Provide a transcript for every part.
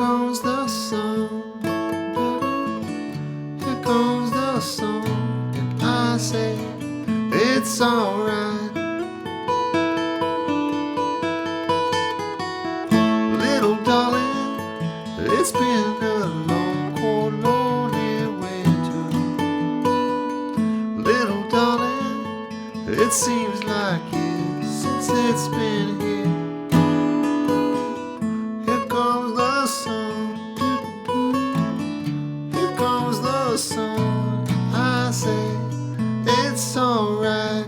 comes the sun, here comes the sun, and I say it's alright. Little darling, it's been a long, cold, lonely winter. Little darling, it seems like years since it's been here. Here comes the sun, here comes the sun. I say it's alright.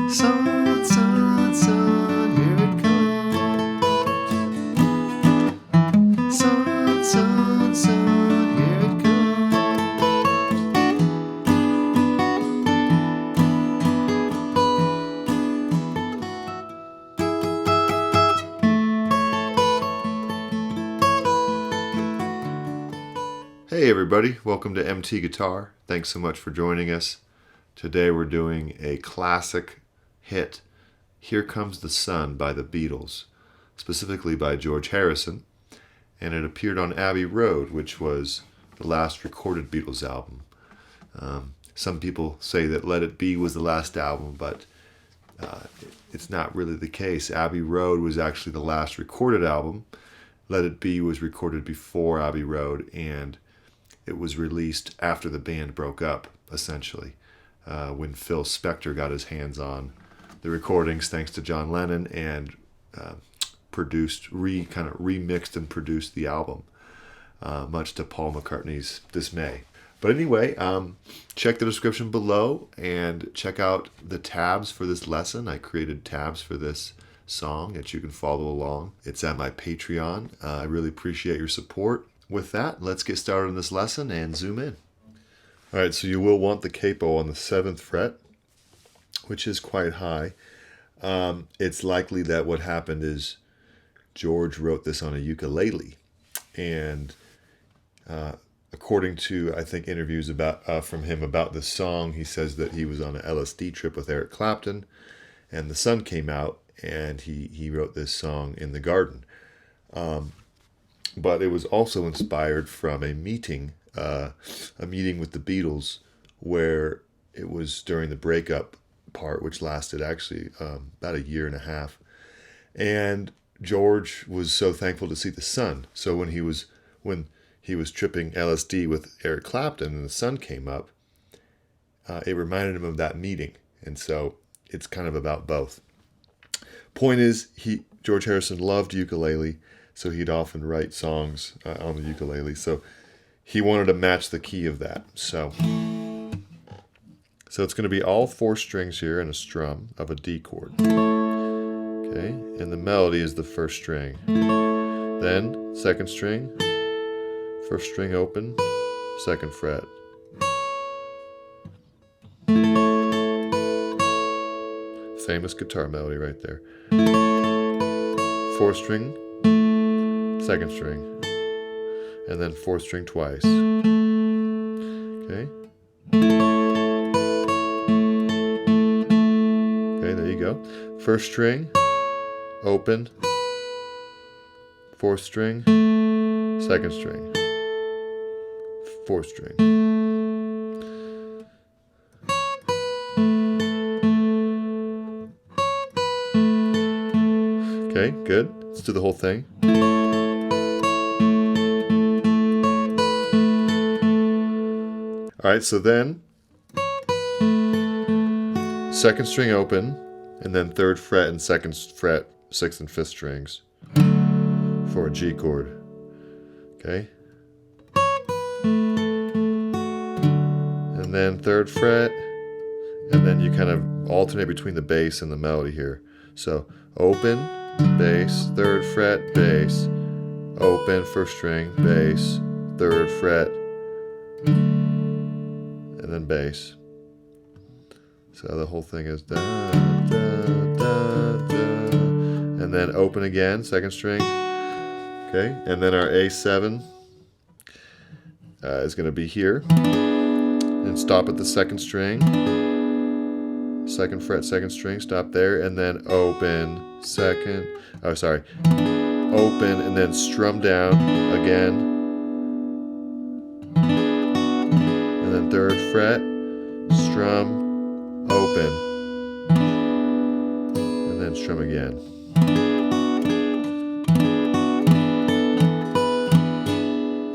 Sun, sun, sun, here it comes. Sun, sun, sun, here it comes. Hey everybody, welcome to MT Guitar. Thanks so much for joining us. Today we're doing a classic hit, Here Comes the Sun by the Beatles, specifically by George Harrison, and it appeared on Abbey Road, which was the last recorded Beatles album. Some people say that Let It Be was the last album, but it's not really the case. Abbey Road was actually the last recorded album. Let It Be was recorded before Abbey Road, and it was released after the band broke up, essentially, when Phil Spector got his hands on the recordings, thanks to John Lennon, and remixed and produced the album, much to Paul McCartney's dismay. But anyway, check the description below and check out the tabs for this lesson. I created tabs for this song that you can follow along. It's at my Patreon. I really appreciate your support. With that, let's get started on this lesson and zoom in. All right, so you will want the capo on the 7th fret, which is quite high. It's likely that what happened is George wrote this on a ukulele, and according to, I think, interviews from him about this song, he says that he was on an LSD trip with Eric Clapton, and the sun came out, and he wrote this song in the garden. But it was also inspired from a meeting with the Beatles, where it was during the breakup part, which lasted actually about a year and a half. And George was so thankful to see the sun. So when he was tripping LSD with Eric Clapton and the sun came up, it reminded him of that meeting. And so it's kind of about both. Point is, George Harrison loved ukulele, so he'd often write songs on the ukulele. So he wanted to match the key of that. So it's going to be all 4 strings here and a strum of a D chord. Okay, and the melody is the 1st string. Then 2nd string, 1st string open, 2nd fret. Famous guitar melody right there. 4th string, 2nd string, and then 4th string twice. Okay. Okay, there you go. 1st string, open, 4th string, 2nd string, 4th string. Okay, good. Let's do the whole thing. All right, so then 2nd string open, and then 3rd fret and 2nd fret, 6th and 5th strings for a G chord. Okay. And then 3rd fret, and then you kind of alternate between the bass and the melody here. So open, bass, 3rd fret, bass, open, 1st string, bass, 3rd fret, and then bass. So the whole thing is da, da, da, da, and then open again, 2nd string, okay, and then our A7, is going to be here. And stop at the second string. Second fret, second string, stop there, and then open, second, oh sorry, open, and then strum down again. And then third fret, strum, open, and then strum again.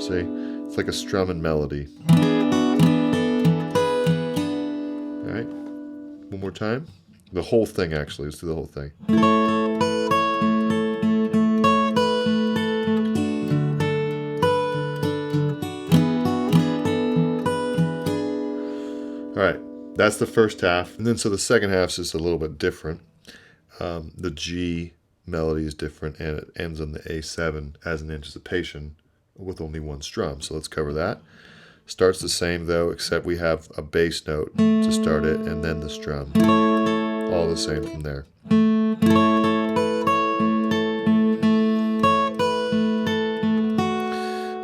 See, it's like a strum and melody. All right, one more time. The whole thing, actually. Let's do the whole thing. All right, that's the first half. And then so the second half is just a little bit different. The G melody is different, and it ends on the A7 as an anticipation with only one strum. So let's cover that. Starts the same though, except we have a bass note to start it, and then the strum. All the same from there.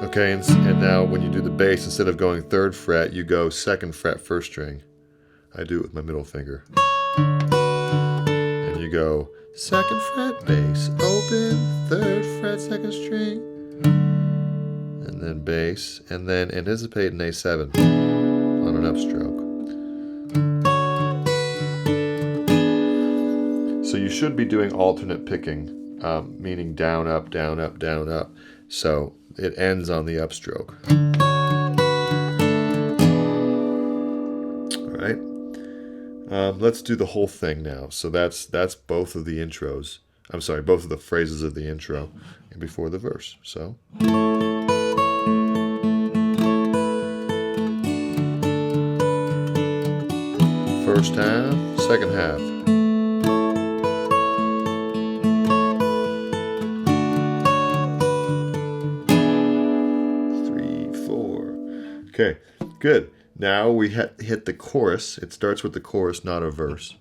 Okay, and now when you do the bass, instead of going third fret, you go second fret, first string. I do it with my middle finger. And you go second fret, bass, open, third fret, second string, and then bass, and then anticipate an A7 on an upstroke. So you should be doing alternate picking, meaning down, up, down, up, down, up. So it ends on the upstroke. All right. Let's do the whole thing now. So that's both of the intros. I'm sorry, both of the phrases of the intro and before the verse. So. First half, second half. Okay, good. Now we hit the chorus. It starts with the chorus, not a verse.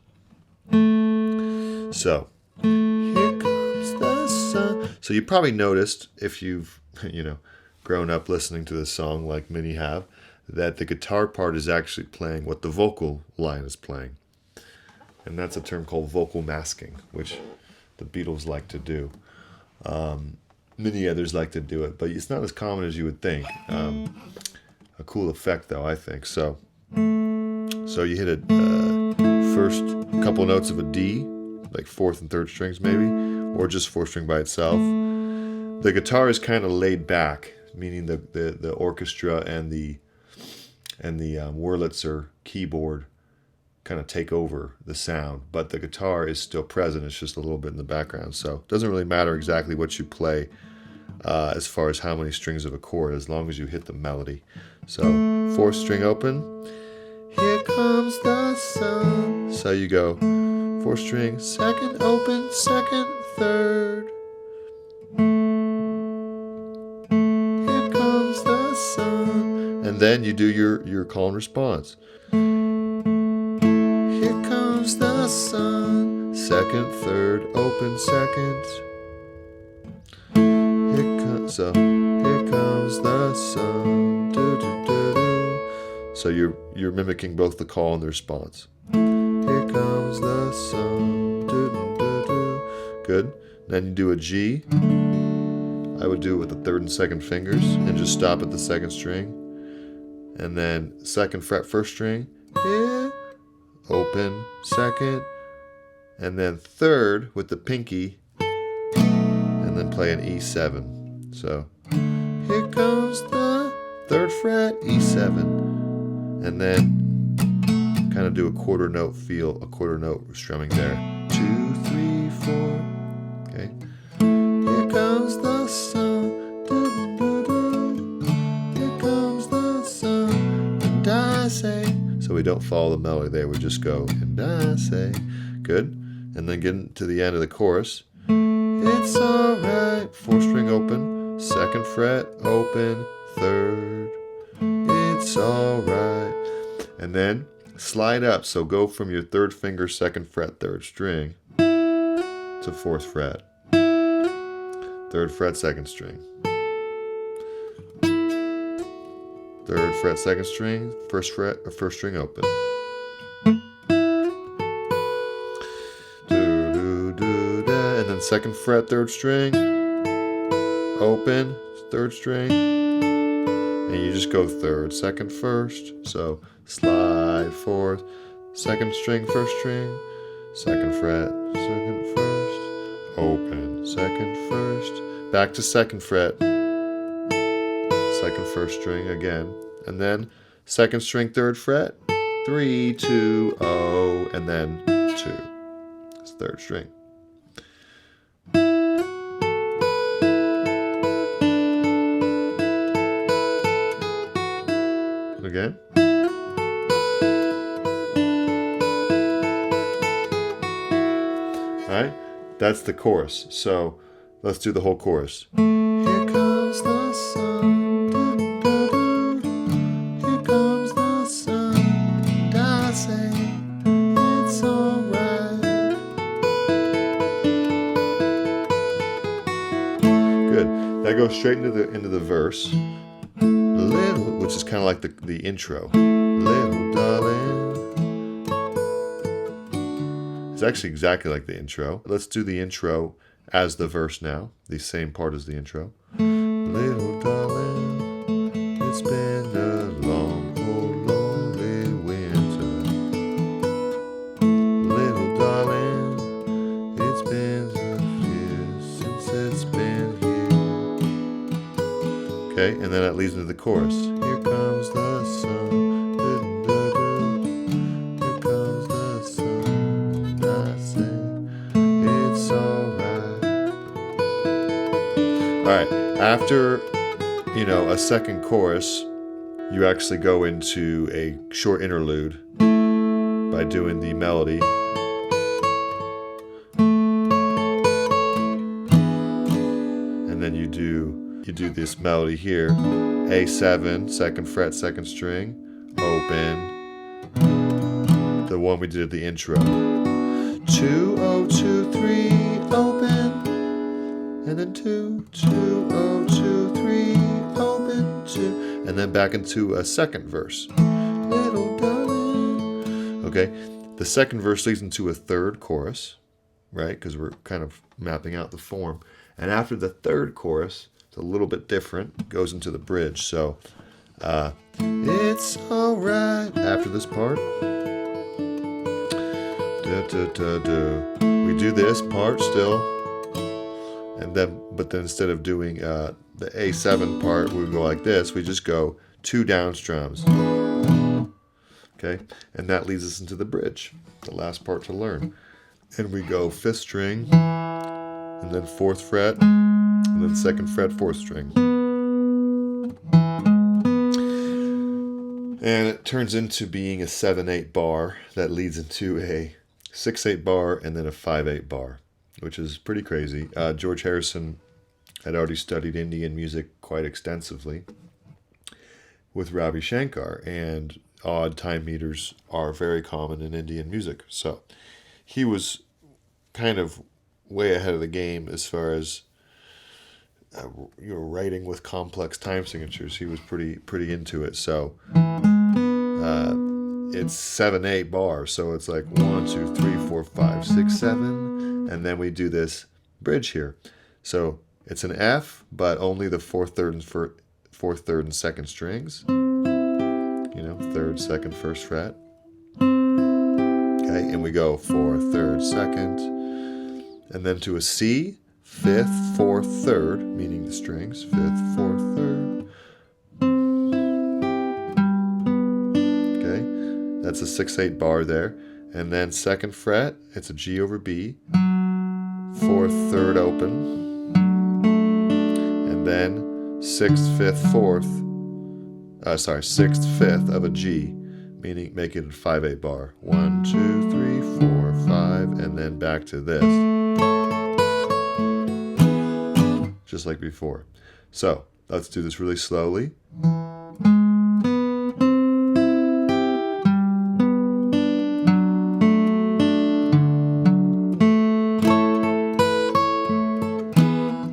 So, here comes the sun. So you probably noticed, if you've grown up listening to this song like many have, that the guitar part is actually playing what the vocal line is playing. And that's a term called vocal masking, which the Beatles like to do. Many others like to do it, but it's not as common as you would think. A cool effect, though, I think. So you hit a first couple notes of a D, like fourth and third strings maybe, or just fourth string by itself. The guitar is kind of laid back, meaning the orchestra and the Wurlitzer keyboard kind of take over the sound, but the guitar is still present. It's just a little bit in the background. So it doesn't really matter exactly what you play as far as how many strings of a chord, as long as you hit the melody. So fourth string open, here comes the sun. So you go fourth string, second open, second, third. Here comes the sun. And then you do your call and response. Here comes the sun, second, third, open, second. So here comes the sun. Do, do, do, do. So you're mimicking both the call and the response. Here comes the sun. Do, do, do, do. Good. Then you do a G. I would do it with the third and second fingers and just stop at the second string. And then second fret, first string. Here. Open, second. And then third with the pinky. And then play an E7. So, here comes the third fret, E7, and then kind of do a quarter note strumming there. 2, 3, 4. Okay. Here comes the sun. Do, do, do. Here comes the sun. And I say. So we don't follow the melody there. We just go, and I say. Good. And then get to the end of the chorus. It's alright. Fourth string open. Second fret, open, third, it's alright. And then slide up, so go from your third finger, second fret, third string, to fourth fret, third fret, second string. 3rd fret, 2nd string, 1st fret or 1st string open. And then 2nd fret, 3rd string, open, 3rd string, and you just go 3rd, 2nd, 1st. So slide 4th, 2nd string, 1st string, 2nd fret, 2nd, 1st, open, 2nd, 1st, back to 2nd fret, 2nd, 1st string again, and then 2nd string, 3rd fret, 3, 2, 0, and then 2. It's 3rd string. Again. Alright, that's the chorus. So let's do the whole chorus. Here comes the sun, here comes the sun, and I say it's alright. Good. That goes straight into the verse. Little, which is kind of like the intro. Little darling. It's actually exactly like the intro. Let's do the intro as the verse now. The same part as the intro. Little darling, it's been a long, cold, lonely winter. Little darling, it's been a year since it's been here. Okay, and then that leads into the chorus. Here comes the sun. Here comes the sun. I say it's alright. Alright, after a second chorus, you actually go into a short interlude by doing the melody. And then you do this melody here. A7, 2nd fret, 2nd string, open. The one we did at the intro. 2, 0, 2, 3, open. And then 2, 2, 0, 2, 3, open, 2. And then back into a second verse. Little darling. Okay, the second verse leads into a third chorus, right? Because we're kind of mapping out the form. And after the third chorus, it's a little bit different. It goes into the bridge. So, it's alright. After this part, we do this part still, and but then instead of doing the A7 part, we go like this. We just go 2 down strums. Okay, and that leads us into the bridge, the last part to learn. And we go 5th string, and then 4th fret, and then 2nd fret, 4th string. And it turns into being a 7/8 bar that leads into a 6/8 bar and then a 5/8 bar, which is pretty crazy. George Harrison had already studied Indian music quite extensively with Ravi Shankar, and odd time meters are very common in Indian music. So he was kind of way ahead of the game as far as writing with complex time signatures. He was pretty into it. So it's 7/8 bars. So it's like 1, 2, 3, 4, 5, 6, 7, and then we do this bridge here. So it's an F, but only the 4th, 3rd, and 2nd strings. 3rd, 2nd, 1st fret. Okay, and we go 4th, 3rd, 2nd, and then to a C, 5th, 4th, 3rd, meaning the strings, 5th, 4th, 3rd. Okay, that's a 6/8 bar there. And then 2nd fret, it's a G over B, 4th, 3rd open, and then 6th, 5th, 5th of a G, meaning make it a 5/8 bar. 1, 2, 3, 4, 5, and then back to this. Just like before. So let's do this really slowly. A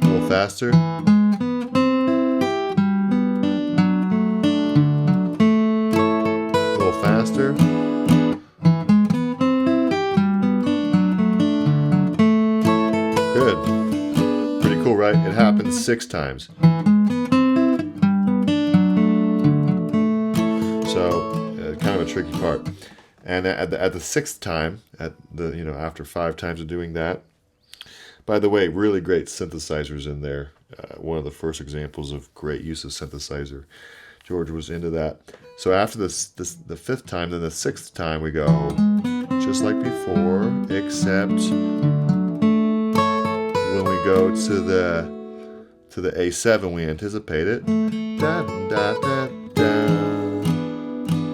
little faster. faster. Good. Pretty cool, right? It happens 6 times. So, kind of a tricky part. And at the 6th time, after 5 times of doing that, by the way, really great synthesizers in there. One of the first examples of great use of synthesizer. George was into that. So after the 5th time, then the 6th time we go just like before, except when we go to the A7, we anticipate it. Da, da, da, da.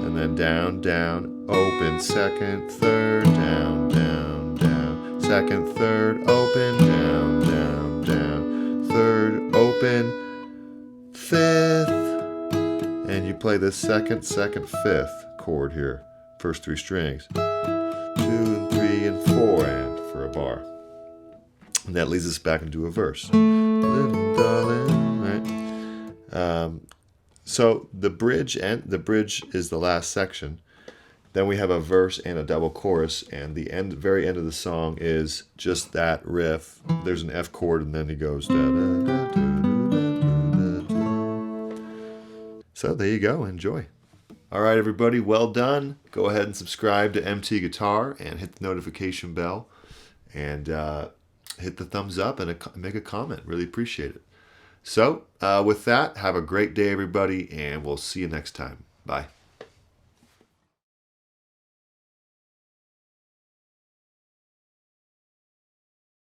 And then down, down, open, 2nd, 3rd, down, down, down. 2nd, 3rd, open, down, down, down. 3rd, open, 5th. And you play the 2nd, 2nd, 5th chord here. First 3 strings. 2 and 3 and 4 and for a bar. And that leads us back into a verse. Little darling, right? So the bridge is the last section. Then we have a verse and a double chorus, and the very end of the song is just that riff. There's an F chord, and then he goes da da da da da da. So there you go. Enjoy. All right, everybody. Well done. Go ahead and subscribe to MT Guitar and hit the notification bell, and hit the thumbs up and make a comment. Really appreciate it. So with that, have a great day, everybody, and we'll see you next time. Bye.